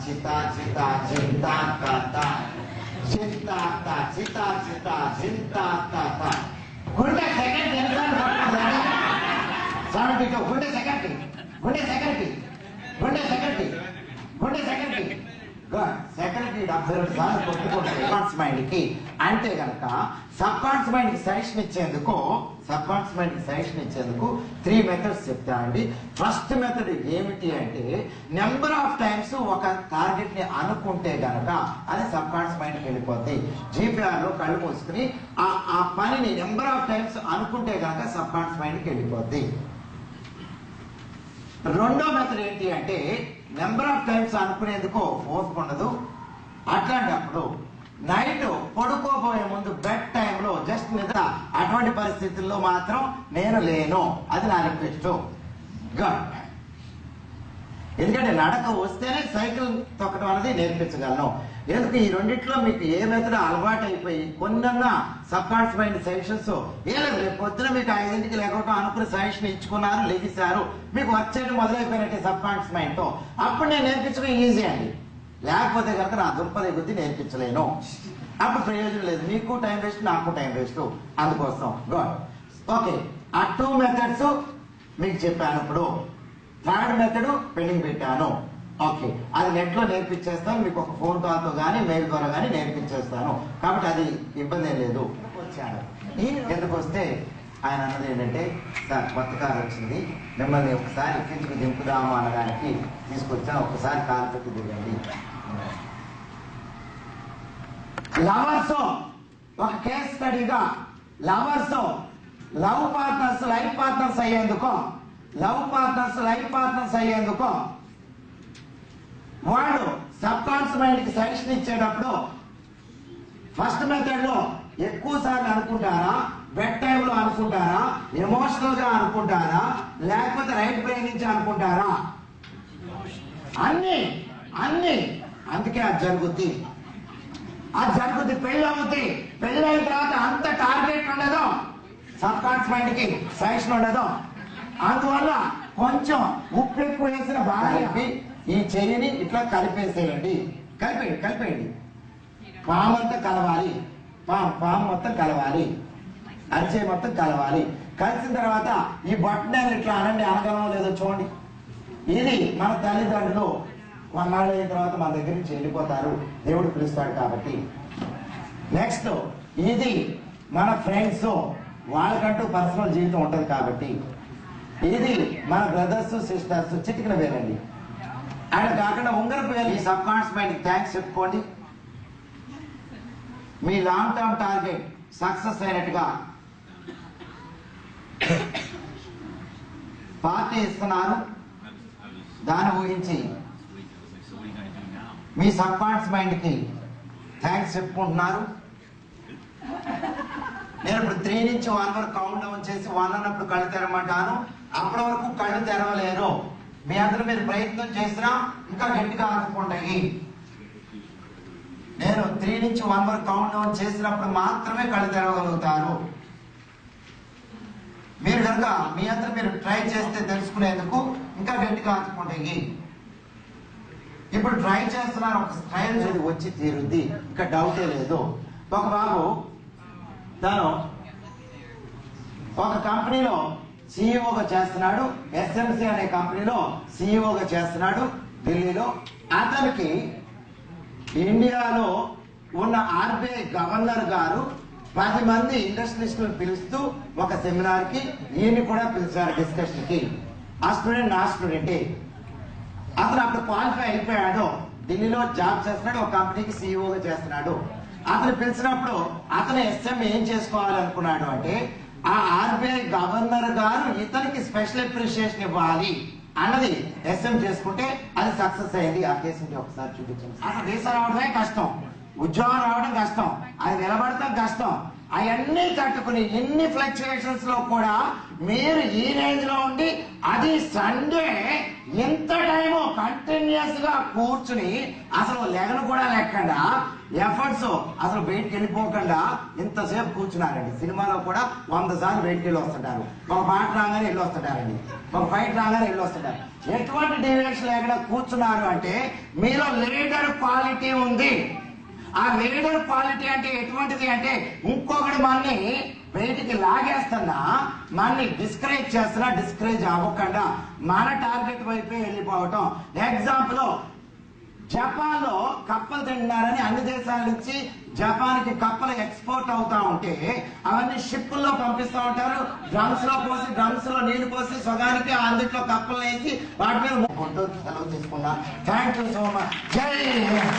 చితా చితా జింతా తా చింతా తా చితా చితా జింతా తా గుండె సెకండ్ గుండె సెకండ్ గుండె సెకండ్ గుండె సెకండ్ గుండె సెకండ్ సెకండ్కి 72 సార్లు కొట్టుకుంటారు సబ్కాన్స్ మైండ్ కి. అంటే కనుక సబ్కాన్స్ మైండ్ కి సజెషన్ ఇచ్చేందుకు 3 మెథడ్స్ చెప్తానండి. ఫస్ట్ మెథడ్ ఏమిటి అంటే నెంబర్ ఆఫ్ టైమ్స్ ఒక టార్గెట్ ని అనుకుంటే గనక అది సబ్కాన్స్ మైండ్ కి వెళ్ళిపోద్ది. జీపీఆర్ లో కళ్ళు మూసుకుని ఆ పనిని నెంబర్ ఆఫ్ టైమ్స్ అనుకుంటే గనక సబ్కాన్స్ మైండ్ కి వెళ్ళిపోద్ది. రెండో మెథడ్ ఏంటి అంటే నెంబర్ ఆఫ్ టైమ్స్ అనుకునేందుకు ఫోర్స్ ఉండదు. అట్లాంటప్పుడు నైట్ పడుకోబోయే ముందు బెడ్ టైంలో జస్ట్ నిద్ర, అటువంటి పరిస్థితుల్లో మాత్రం నేను లేను, అది నా రిక్వెస్ట్. ఎందుకంటే నడక వస్తేనే సైకిల్ తొక్కడం అనేది నేర్పించగలను. ఎందుకు ఈ రెండిట్లో మీకు ఏ మెథడ్ అలవాటు అయిపోయి కొన్నన్నా సబ్కాన్స్ మైండ్ సజెషన్స్ లేదు. రేపు పొద్దున మీకు 5ంటికి లేకపోవడం అనుకుని సజెషన్ ఇచ్చుకున్నారు, లెగిశారు, మీకు వర్క్ చేయడం మొదలైపోయినట్టే సబ్కాన్స్ మైండ్ తో. అప్పుడు నేను నేర్పించడం ఈజీ అండి. లేకపోతే కనుక నా దుర్పదే బుద్ధి నేర్పించలేను. అప్పుడు ప్రయోజనం లేదు, మీకు టైం వేస్ట్, నాకు టైం వేస్ట్. అందుకోసం ఓకే, ఆ 2 మెథడ్స్ మీకు చెప్పాను. ఇప్పుడు థర్డ్ మెథడ్ పెండింగ్ పెట్టాను. ఓకే, అది నెట్ లో నేర్పించేస్తాను, మీకు ఒక ఫోన్ కాల్ తో గానీ మెయిల్ ద్వారా గానీ నేర్పించేస్తాను. కాబట్టి అది ఇబ్బంది ఏం లేదు. వచ్చాను ఎందుకు వస్తే ఆయన అన్నది ఏంటంటే సార్ కొత్త కారు వచ్చింది, మిమ్మల్ని ఒకసారి ఎక్కించుకు దింపుదాము అనడానికి తీసుకొచ్చాను, ఒకసారి కారు పెట్టి దిగండి. లవర్స్ ఒక కేస్ స్టడీగా lovers love partners life partners అయ్యేందుకు వాళ్ళు సబ్కాన్స్ మైండ్ కి సజెషన్ ఇచ్చేటప్పుడు ఫస్ట్ మెథడ్ లో ఎక్కువ సార్లు అనుకుంటారా, బెడ్ టైమ్ లో అనుకుంటారా, ఎమోషనల్ గా అనుకుంటారా, లేకపోతే రైట్ బ్రెయిన్ నుంచి అనుకుంటారా? అన్ని అందుకే అది జరుగుద్ది. పెళ్లి అవుద్ది. పెళ్లి అయిన తర్వాత అంత టార్గెట్ ఉండదు, సబ్కాన్స్ మైండ్ కి సజెషన్ ఉండదు. అందువల్ల కొంచెం ఉప్పు ఎక్కువ వేసిన భార్య ఈ చెయ్యిని ఇట్లా కలిపేసేయండి. కలిపేయండి. పామంతా కలవాలి, పాము మొత్తం కలవాలి, అరిచే మొత్తం కలవాలి. కలిసిన తర్వాత ఈ బట్టను ఇట్లా అనండి, అనగలమో లేదో చూడండి. ఇది మన తల్లిదండ్రులు కొన్నాళ్ళు అయిన తర్వాత మన దగ్గర నుంచి వెళ్ళిపోతారు, దేవుడు పిలుస్తాడు కాబట్టి. నెక్స్ట్ ఇది మన ఫ్రెండ్స్, వాళ్ళకంటూ పర్సనల్ జీవితం ఉంటది కాబట్టి. ఇది మన బ్రదర్స్ సిస్టర్స్, చిటికిన వేరండి. ఆయన కాకుండా ఉంగరపు వేలు. ఈ సబ్కాన్స్ మైండ్ థ్యాంక్స్ చెప్పుకోండి. మీ లాంగ్ టర్మ్ టార్గెట్ సక్సెస్ అయినట్టుగా పార్టీ ఇస్తున్నారు, దాన్ని ఊహించి మీ సబ్కాన్స్ మైండ్ కి థ్యాంక్స్ చెప్పుకుంటున్నారు. నేను ఇప్పుడు 3 నుంచి 1 వరకు కౌంట్ డౌన్ చేసి 1 అన్నప్పుడు కళ్ళు తెరమంటాను. అప్పటి వరకు కళ్ళు తెరవలేరు. మీ అందరూ మీరు ప్రయత్నం చేసినా ఇంకా గట్టిగా అనుకుంటాయి. నేను 3 నుంచి 1 వరకు కౌంట్ డౌన్ చేసినప్పుడు మాత్రమే కళ్ళు తెరవగలుగుతారు. మీరు కనుక మీ అందరూ మీరు ట్రై చేస్తే తెలుసుకునేందుకు ఇంకా గట్టిగా అనుకుంటాయి. ఇప్పుడు ట్రై చేస్తున్నారు, ఒక స్టైల్ వచ్చి తీరుద్ది, ఇంకా డౌటే లేదు. ఒక బాబు తను ఒక కంపెనీలో సిఇఓగా చేస్తున్నాడు, ఎస్ఎంసి అనే కంపెనీలో సిఇఓగా చేస్తున్నాడు ఢిల్లీలో. అతనికి ఇండియాలో ఉన్న ఆర్బీఐ గవర్నర్ గారు 10 మంది ఇండస్ట్రియలిస్టులను పిలుస్తూ ఒక సెమినార్ కి ఈయన్ని కూడా పిలిచారు డిస్కషన్ కి. ఆ స్టూడెంట్ నా స్టూడెంటే. అతను అప్పుడు క్వాలిఫై అయిపోయాడు, ఢిల్లీలో జాబ్ చేస్తున్నాడు, ఒక కంపెనీకి సిఇఓగా చేస్తున్నాడు. అతను పిలిచినప్పుడు అతను ఎస్ఎం ఏం చేసుకోవాలనుకున్నాడు అంటే ఆ ఆర్బీఐ గవర్నర్ గారు ఇతనికి స్పెషల్ అప్రిషియేషన్ ఇవ్వాలి అన్నది ఎస్ఎం చేసుకుంటే అది సక్సెస్ అయింది. ఆ కేసుని ఒకసారి చూపించండి. అసలు వీసా రావడమే కష్టం, ఉద్యోగం రావడం కష్టం, అది నిలబడటం కష్టం. అవన్నీ తట్టుకుని ఇన్ని ఫ్లక్చుయేషన్స్ లో కూడా మీరు ఈ రేంజ్ లో ఉండి అది సండే ఇంత టైము కంటిన్యూస్ గా కూర్చుని అసలు లెగను కూడా లేకుండా ఎఫర్ట్స్ అసలు బయటికి వెళ్ళిపోకుండా ఇంతసేపు కూర్చున్నారండి. సినిమాలో కూడా 100 సార్లు బయటికి వెళ్ళి వస్తుంటారు, ఒక పాట రాగానే వెళ్ళి వస్తుంటారండి, ఒక ఫైట్ రాగానే వెళ్ళి వస్తుంటారు. ఎటువంటి డీవియేషన్ లేకుండా కూర్చున్నారు అంటే మీలో లీడర్ క్వాలిటీ ఉంది. ఆ లీడర్ క్వాలిటీ అంటే ఎటువంటిది అంటే ఇంకొకటి మనని బయటికి లాగేస్తున్నా, మనని డిస్కరేజ్ చేస్తున్నా, డిస్కరేజ్ అవ్వకుండా మన టార్గెట్ వైపే వెళ్ళిపోవటం. ఎగ్జాంపుల్, జపాన్ లో కప్పలు తింటున్నారని అన్ని దేశాల నుంచి జపాన్ కి కప్పలు ఎక్స్పోర్ట్ అవుతా ఉంటే అవన్నీ షిప్పుల్లో పంపిస్తూ ఉంటారు. డ్రమ్స్ లో పోసి, డ్రమ్స్ లో నీళ్లు పోసి సగానికి అందుట్లో కప్పలు వేసి వాటి మీద సెలవు తీసుకున్నా. Thank you so much. జై హింద్.